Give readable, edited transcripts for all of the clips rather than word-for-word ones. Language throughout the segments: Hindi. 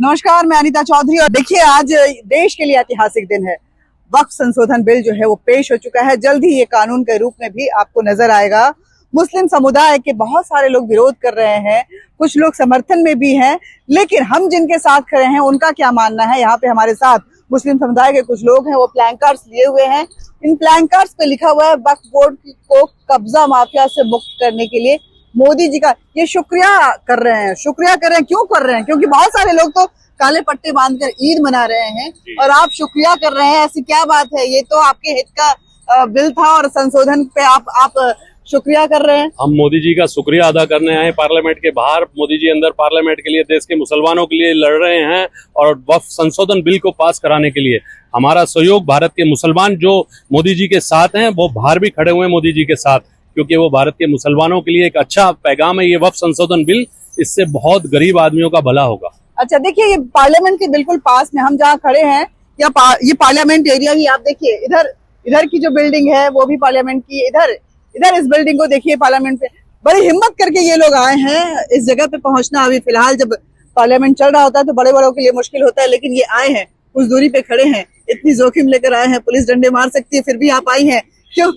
नमस्कार, मैं अनीता चौधरी और देखिए आज देश के लिए ऐतिहासिक दिन है। वक्फ संशोधन बिल जो है वो पेश हो चुका है। जल्द ही ये कानून के रूप में भी आपको नजर आएगा। मुस्लिम समुदाय के बहुत सारे लोग विरोध कर रहे हैं, कुछ लोग समर्थन में भी हैं, लेकिन हम जिनके साथ खड़े हैं उनका क्या मानना है। यहाँ पे हमारे साथ मुस्लिम समुदाय के कुछ लोग हैं, वो प्लैंकार्ड्स लिए हुए हैं। इन प्लैंकार्ड्स पे लिखा हुआ है वक्फ बोर्ड को कब्जा माफिया से मुक्त करने के लिए मोदी जी का ये शुक्रिया कर रहे हैं। शुक्रिया कर रहे हैं, क्यों कर रहे हैं? क्योंकि बहुत सारे लोग तो काले पट्टे बांधकर ईद मना रहे हैं और आप शुक्रिया कर रहे हैं, ऐसी क्या बात है? ये तो आपके हित का बिल था और संशोधन पे आप शुक्रिया कर रहे हैं। हम मोदी जी का शुक्रिया अदा करने आए पार्लियामेंट के बाहर। मोदी जी अंदर पार्लियामेंट के लिए देश के मुसलमानों के लिए लड़ रहे हैं और वक्फ संशोधन बिल को पास कराने के लिए हमारा सहयोग, भारत के मुसलमान जो मोदी जी के साथ हैं वो बाहर भी खड़े हुए हैं मोदी जी के साथ, क्योंकि वो भारत के मुसलमानों के लिए एक अच्छा पैगाम है ये वक्फ संशोधन बिल। इससे बहुत गरीब आदमियों का भला होगा। अच्छा, देखिए ये पार्लियामेंट के बिल्कुल पास में हम जहाँ खड़े हैं ये पार्लियामेंट एरिया ही आप देखिए। इधर की जो बिल्डिंग है वो भी पार्लियामेंट की, इधर इस बिल्डिंग को देखिए पार्लियामेंट पे। बड़ी हिम्मत करके ये लोग आए हैं इस जगह पे पहुंचना। अभी फिलहाल जब पार्लियामेंट चल रहा होता है तो बड़े बड़ों के लिए मुश्किल होता है, लेकिन ये आए हैं, कुछ दूरी पे खड़े हैं, इतनी जोखिम लेकर आए हैं। पुलिस डंडे मार सकती है फिर भी आप आई हैं, क्यों?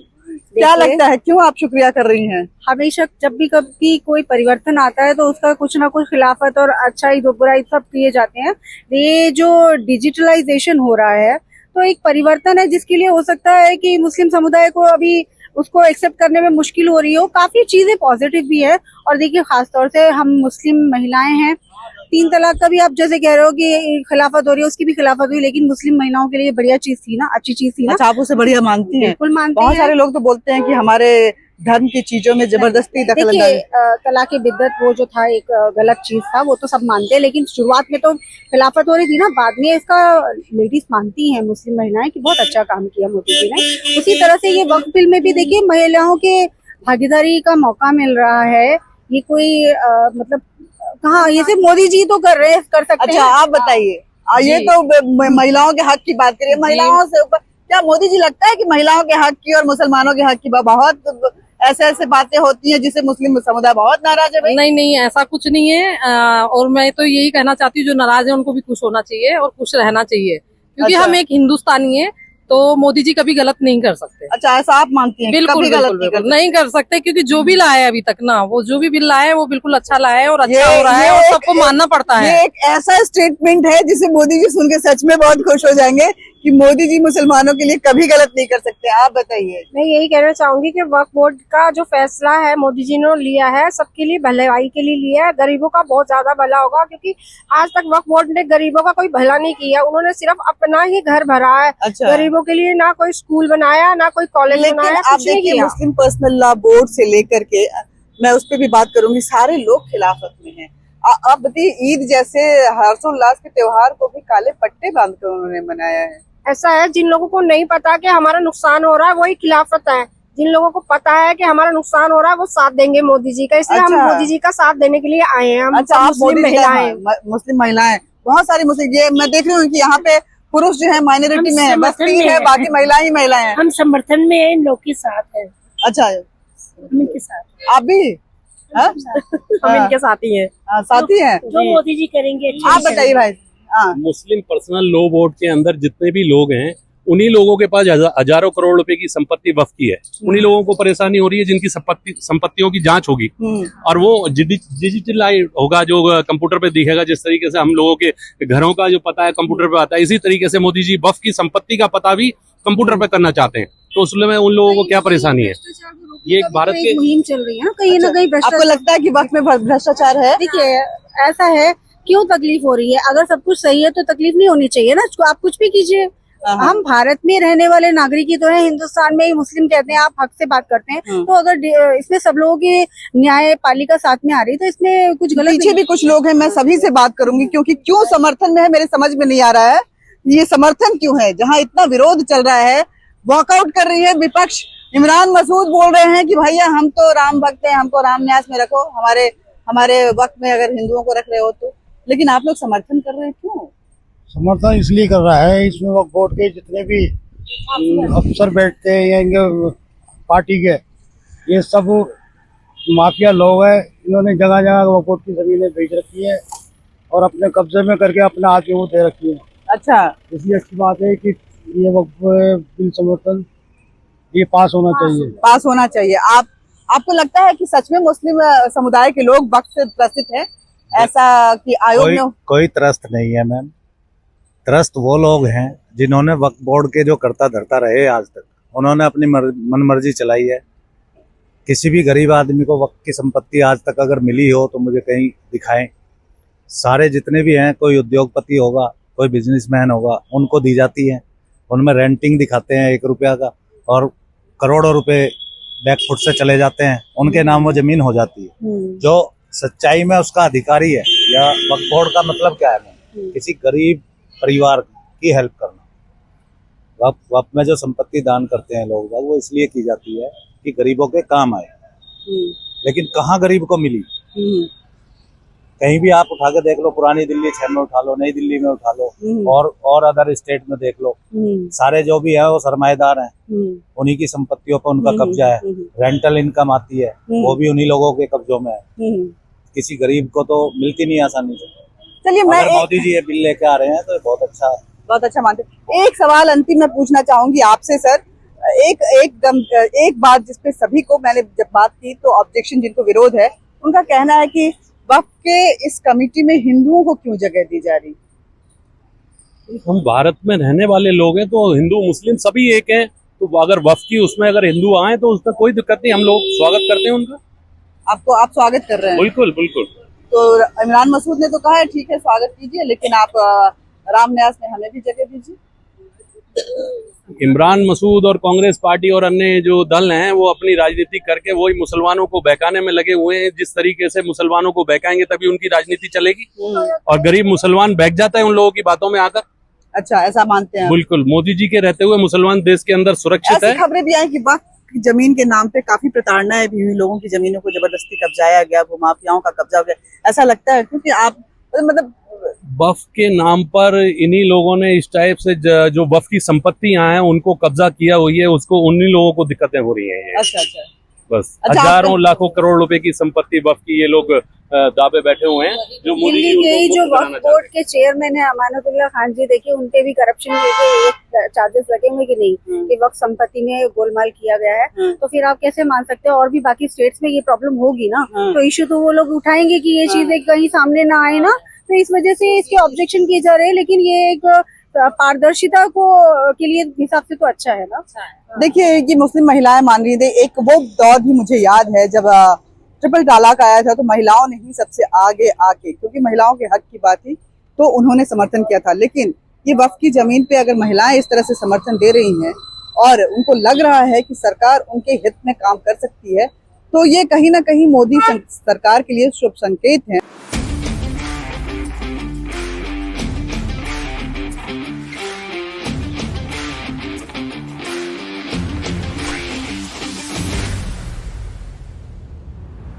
क्या लगता है क्यों आप शुक्रिया कर रही हैं? हमेशा जब भी कभी कोई परिवर्तन आता है तो उसका कुछ ना कुछ खिलाफत और अच्छाई बुराई सब किए जाते हैं। ये जो डिजिटलाइजेशन हो रहा है तो एक परिवर्तन है जिसके लिए हो सकता है कि मुस्लिम समुदाय को अभी उसको एक्सेप्ट करने में मुश्किल हो रही हो। काफी चीजें पॉजिटिव भी है और देखिए खासतौर से हम मुस्लिम महिलाएं हैं, 3 तलाक का भी आप जैसे कह रहे हो कि खिलाफत हो रही है, उसकी भी खिलाफत हुई, लेकिन मुस्लिम महिलाओं के लिए बढ़िया चीज थी ना, अच्छी चीज थी ना। अच्छा, आप उसे बढ़िया मानती हैं? बिल्कुल मानते हैं। बहुत सारे लोग तो बोलते हैं कि हमारे धर्म की चीजों में जबरदस्ती दखलंदाजी। तलाक बिद्दत वो जो था एक गलत चीज था, वो तो सब मानते हैं, लेकिन शुरुआत में तो खिलाफत हो रही थी ना, बाद में इसका लेडीज मानती हैं, मुस्लिम महिलाएं, कि बहुत अच्छा काम किया मोदी जी ने। उसी तरह से ये वक्फ बिल में भी देखिए महिलाओं के भागीदारी का मौका मिल रहा है। ये कोई मतलब कहाँ, ये सिर्फ मोदी जी तो कर सकते हैं। अच्छा, आप बताइए, ये तो महिलाओं के हक की बात करिए, महिलाओं से ऊपर क्या मोदी जी लगता है कि महिलाओं के हक की और मुसलमानों के हक की बहुत ऐसे बातें होती हैं जिससे मुस्लिम समुदाय बहुत नाराज है? नहीं, ऐसा कुछ नहीं है। और मैं तो यही कहना चाहती हूँ जो नाराज है उनको भी खुश होना चाहिए और खुश रहना चाहिए, क्योंकि हम एक हिंदुस्तानी है तो मोदी जी कभी गलत नहीं कर सकते। अच्छा, ऐसा आप मानती हैं? बिल्कुल नहीं कर सकते, क्योंकि जो भी लाया है अभी तक ना, वो जो भी बिल लाया है वो बिल्कुल अच्छा लाया है और अच्छा हो रहा है और सबको मानना पड़ता है। ये एक ऐसा स्टेटमेंट है जिसे मोदी जी सुन के सच में बहुत खुश हो जाएंगे कि मोदी जी मुसलमानों के लिए कभी गलत नहीं कर सकते। आप बताइए। मैं यही कहना चाहूंगी कि वक्फ बोर्ड का जो फैसला है मोदी जी ने लिया है, सबके लिए भलाई के लिए लिया है। गरीबों का बहुत ज्यादा भला होगा, क्योंकि आज तक वक्फ बोर्ड ने गरीबों का कोई भला नहीं किया। उन्होंने सिर्फ अपना ही घर भरा है। अच्छा। गरीबों के लिए ना कोई स्कूल बनाया, ना कोई कॉलेज बनाया। आप देखिए मुस्लिम पर्सनल लॉ बोर्ड से लेकर के, मैं उस पर भी बात करूंगी, सारे लोग खिलाफत में हैं। आप बताइए, ईद जैसे हर्षोल्लास के त्योहार को भी काले पट्टे बांधकर उन्होंने मनाया है। ऐसा है, जिन लोगों को नहीं पता कि हमारा नुकसान हो रहा है वही खिलाफत है। जिन लोगों को पता है कि हमारा नुकसान हो रहा है वो साथ देंगे मोदी जी का, इसलिए हम मोदी जी का साथ देने के लिए आए हैं। हम मुस्लिम महिलाएं, बहुत सारी मुस्लिम, ये मैं देख रही हूँ कि यहाँ पे पुरुष जो है माइनॉरिटी में है, बस 3 है, बाकी महिलाएं ही महिलाएं हैं। हम समर्थन में इन लोग के साथ है। अच्छा, हम इनके साथ। आप भी? हम इनके साथी हैं। साथी हैं जो मोदी जी करेंगे। आप बताइए भाई। मुस्लिम पर्सनल लॉ बोर्ड के अंदर जितने भी लोग हैं, उन्हीं लोगों के पास हजारों करोड़ रुपए की संपत्ति वक्फ की है। उन्हीं लोगों को परेशानी हो रही है जिनकी संपत्तियों की जांच होगी और वो डिजिटलाइज होगा, जो कंप्यूटर पे दिखेगा। जिस तरीके से हम लोगों के घरों का जो पता है कंप्यूटर पे आता है, इसी तरीके से मोदी जी वक्फ की संपत्ति का पता भी कंप्यूटर पे करना चाहते हैं। तो उसमें उन लोगों को क्या परेशानी है? ये एक भारत की मुहिम चल रही है ना, कहीं ना कहीं। आपको लगता है कि वक्त में भ्रष्टाचार है? देखिए ऐसा है, क्यों तकलीफ हो रही है? अगर सब कुछ सही है तो तकलीफ नहीं होनी चाहिए ना। आप कुछ भी कीजिए। हम भारत में रहने वाले नागरिक ही तो हैं, हिंदुस्तान में ही मुस्लिम कहते हैं, आप हक से बात करते हैं। तो अगर इसमें सब लोगों की न्यायपालिका साथ में आ रही तो इसमें कुछ गलत। पीछे भी कुछ लोग हैं, मैं सभी से बात करूंगी, क्योंकि क्यों समर्थन में है मेरे समझ में नहीं आ रहा है। ये समर्थन क्यों है जहाँ इतना विरोध चल रहा है? वॉकआउट कर रही है विपक्ष। इमरान मसूद बोल रहे हैं कि भैया हम तो राम भक्त हैं, हमको राम न्यास में रखो, हमारे वक्त में अगर हिंदुओं को रख रहे हो तो। लेकिन आप लोग समर्थन कर रहे हैं, क्यों? समर्थन इसलिए कर रहा है, इसमें वक्फ बोर्ड के जितने भी अफसर बैठते हैं या इनके पार्टी के, ये सब माफिया लोग हैं। इन्होंने जगह जगह वक्फ बोर्ड की जमीनें बेच रखी है और अपने कब्जे में करके अपने हाथ में वो दे रखी है। अच्छा, इसलिए अच्छी बात है कि ये वक्फ बिल समर्थन ये पास होना चाहिए। पास होना चाहिए। आपको लगता है कि सच में मुस्लिम समुदाय के लोग वक्त से त्रसित हैं, ऐसा कि आयोग ने कोई त्रस्त नहीं है मैम। त्रस्त वो लोग हैं जिन्होंने वक्फ बोर्ड के जो करता धरता रहे आज तक, उन्होंने अपनी मनमर्जी चलाई है। किसी भी गरीब आदमी को वक्फ की संपत्ति आज तक अगर मिली हो तो मुझे कहीं दिखाएं। सारे जितने भी हैं, कोई उद्योगपति होगा, कोई बिजनेसमैन होगा, उनको दी जाती है। उनमें रेंटिंग दिखाते हैं 1 रुपया का और करोड़ों रुपए बैकफुट से चले जाते हैं, उनके नाम वो जमीन हो जाती है। जो सच्चाई में उसका अधिकारी है, या वक्फ बोर्ड का मतलब क्या है, किसी गरीब परिवार की हेल्प करना। वक्फ में जो संपत्ति दान करते हैं लोग, वो इसलिए की जाती है कि गरीबों के काम आए। लेकिन कहाँ गरीब को मिली? कहीं भी आप उठा के देख लो, पुरानी दिल्ली शहर में उठा लो, नई दिल्ली में उठा लो, और अदर स्टेट में देख लो, सारे जो भी है वो सरमाएदार हैं, उन्हीं की संपत्तियों पर उनका कब्जा है। रेंटल इनकम आती है, वो भी उन्हीं लोगों के कब्जों में है। किसी गरीब को तो मिलती नहीं आसानी से। चलिए, अगर मोदी जी ये बिल लेके आ रहे हैं तो ये बहुत अच्छा मानते हैं। एक सवाल अंतिम मैं पूछना चाहूंगी आपसे सर। एक बात जिसपे सभी को मैंने जब बात की तो ऑब्जेक्शन, जिनको विरोध है, उनका कहना है कि वक्फ के इस कमेटी में हिंदुओं को क्यों जगह दी जा रही? हम भारत में रहने वाले लोग हैं, तो हिंदू मुस्लिम सभी एक हैं। तो अगर वक्फ की उसमें अगर हिंदू आए तो उसमें कोई दिक्कत नहीं, हम लोग स्वागत करते हैं उनका। आप स्वागत कर रहे हैं? बिल्कुल बिल्कुल। तो इमरान मसूद ने तो कहा है ठीक है स्वागत कीजिए, लेकिन आप राम न्यास में हमें भी जगह दीजिए। इमरान मसूद और कांग्रेस पार्टी और अन्य जो दल हैं वो अपनी राजनीति करके वही मुसलमानों को बहकाने में लगे हुए हैं। जिस तरीके से मुसलमानों को बहकाएंगे तभी उनकी राजनीति चलेगी, और गरीब मुसलमान बहक जाता है उन लोगों की बातों में आकर। अच्छा, ऐसा मानते हैं? बिल्कुल, मोदी जी के रहते हुए मुसलमान देश के अंदर सुरक्षित है। खबरें भी आई कि वक्फ की जमीन के नाम पे काफी प्रताड़नाएं भी हुई, लोगों की जमीनों को जबरदस्ती कब्जाया गया, भूमाफियाओं का कब्जा हो गया। ऐसा लगता है क्योंकि आप मतलब वक्फ के नाम पर इन्हीं लोगों ने इस टाइप से जो वक्फ की संपत्तियां हैं उनको कब्जा किया हुई है, उसको उन्हीं लोगों को दिक्कतें हो रही हैं। अच्छा। बस हजारों लाखों करोड़ रुपए की संपत्ति वक्फ की ये लोग दावे बैठे हुए हैं। जो मोदी दिल्ली के ही जो वक्फ बोर्ड के चेयरमैन है अमानतुल्लाह खान जी, देखिए उनके भी करप्शन के एक चार्जेस लगे हुए कि नहीं, कि वक्फ संपत्ति में गोलमाल किया गया है। तो फिर आप कैसे मान सकते हो? और भी बाकी स्टेट्स में ये प्रॉब्लम होगी ना, तो इश्यू तो वो लोग उठाएंगे कि ये चीजें कहीं सामने ना आए ना, तो इस वजह से इसके ऑब्जेक्शन किए जा रहे हैं। लेकिन ये एक पारदर्शिता को के लिए हिसाब से तो अच्छा है ना। देखिए, ये मुस्लिम महिलाएं मान रही थी। एक वो दौर भी मुझे याद है जब ट्रिपल तलाक आया था, तो महिलाओं ने ही सबसे आगे आके, क्योंकि महिलाओं के हक की बात थी, तो उन्होंने समर्थन किया था। लेकिन ये वक्फ की जमीन पे अगर महिलाएं इस तरह से समर्थन दे रही हैं और उनको लग रहा है कि सरकार उनके हित में काम कर सकती है, तो ये कहीं ना कहीं मोदी सरकार के लिए शुभ संकेत है।